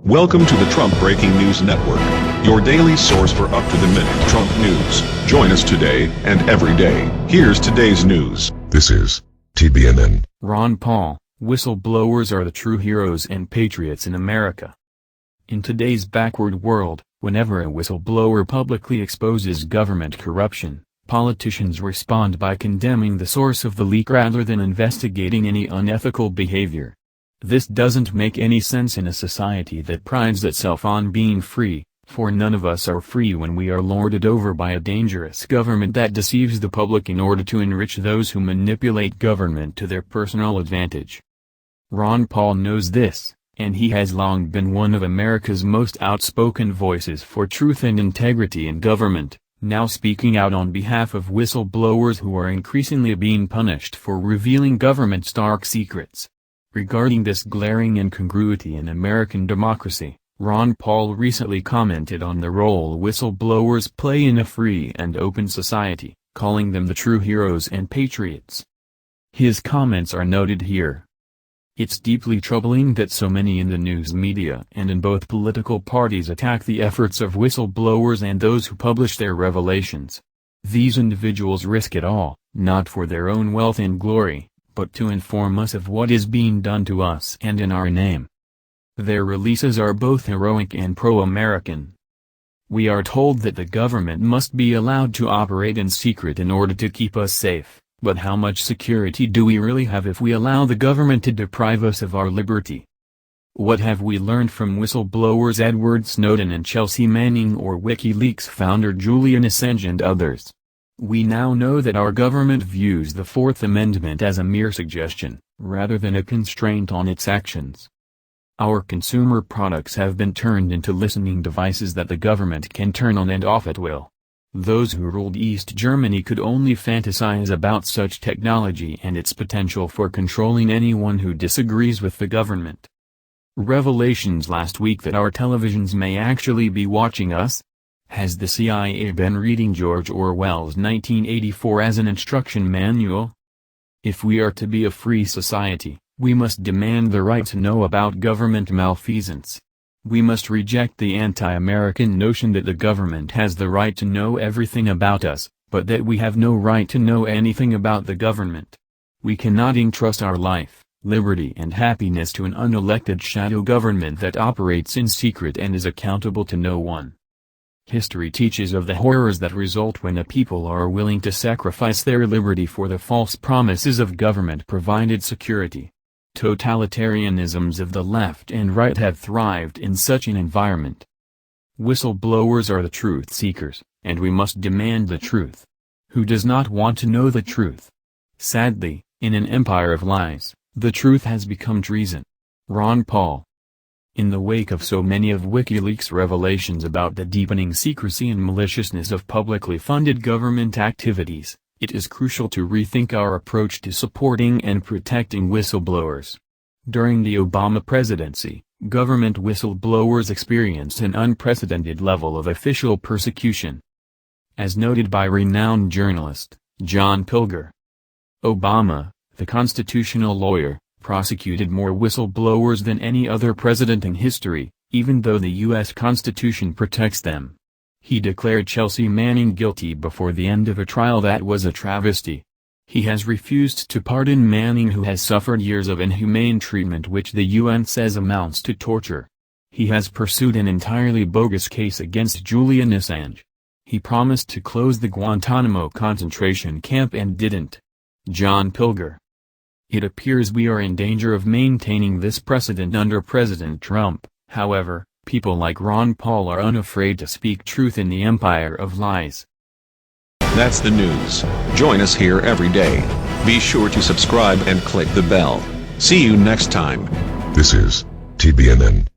Welcome to the Trump Breaking News Network, your daily source for up-to-the-minute Trump news. Join us today and every day. Here's today's news. This is TBNN. Ron Paul, whistleblowers are the true heroes and patriots in America. In today's backward world, whenever a whistleblower publicly exposes government corruption, politicians respond by condemning the source of the leak rather than investigating any unethical behavior. This doesn't make any sense in a society that prides itself on being free, for none of us are free when we are lorded over by a dangerous government that deceives the public in order to enrich those who manipulate government to their personal advantage. Ron Paul knows this, and he has long been one of America's most outspoken voices for truth and integrity in government, now speaking out on behalf of whistleblowers who are increasingly being punished for revealing government's dark secrets. Regarding this glaring incongruity in American democracy, Ron Paul recently commented on the role whistleblowers play in a free and open society, calling them the true heroes and patriots. His comments are noted here. It's deeply troubling that so many in the news media and in both political parties attack the efforts of whistleblowers and those who publish their revelations. These individuals risk it all, not for their own wealth and glory, but to inform us of what is being done to us and in our name. Their releases are both heroic and pro-American. We are told that the government must be allowed to operate in secret in order to keep us safe, but how much security do we really have if we allow the government to deprive us of our liberty? What have we learned from whistleblowers Edward Snowden and Chelsea Manning or WikiLeaks founder Julian Assange and others? We now know that our government views the Fourth Amendment as a mere suggestion, rather than a constraint on its actions. Our consumer products have been turned into listening devices that the government can turn on and off at will. Those who ruled East Germany could only fantasize about such technology and its potential for controlling anyone who disagrees with the government. Revelations last week that our televisions may actually be watching us? Has the CIA been reading George Orwell's 1984 as an instruction manual? If we are to be a free society, we must demand the right to know about government malfeasance. We must reject the anti-American notion that the government has the right to know everything about us, but that we have no right to know anything about the government. We cannot entrust our life, liberty and happiness to an unelected shadow government that operates in secret and is accountable to no one. History teaches of the horrors that result when a people are willing to sacrifice their liberty for the false promises of government-provided security. Totalitarianisms of the left and right have thrived in such an environment. Whistleblowers are the truth seekers, and we must demand the truth. Who does not want to know the truth? Sadly, in an empire of lies, the truth has become treason. Ron Paul. In the wake of so many of WikiLeaks' revelations about the deepening secrecy and maliciousness of publicly funded government activities, it is crucial to rethink our approach to supporting and protecting whistleblowers. During the Obama presidency, government whistleblowers experienced an unprecedented level of official persecution. As noted by renowned journalist, John Pilger, Obama, the constitutional lawyer, prosecuted more whistleblowers than any other president in history, even though the U.S. Constitution protects them. He declared Chelsea Manning guilty before the end of a trial that was a travesty. He has refused to pardon Manning, who has suffered years of inhumane treatment which the UN says amounts to torture. He has pursued an entirely bogus case against Julian Assange. He promised to close the Guantanamo concentration camp and didn't. John Pilger. It appears we are in danger of maintaining this precedent under President Trump. However, people like Ron Paul are unafraid to speak truth in the empire of lies. That's the news. Join us here every day. Be sure to subscribe and click the bell. See you next time. This is TBNN.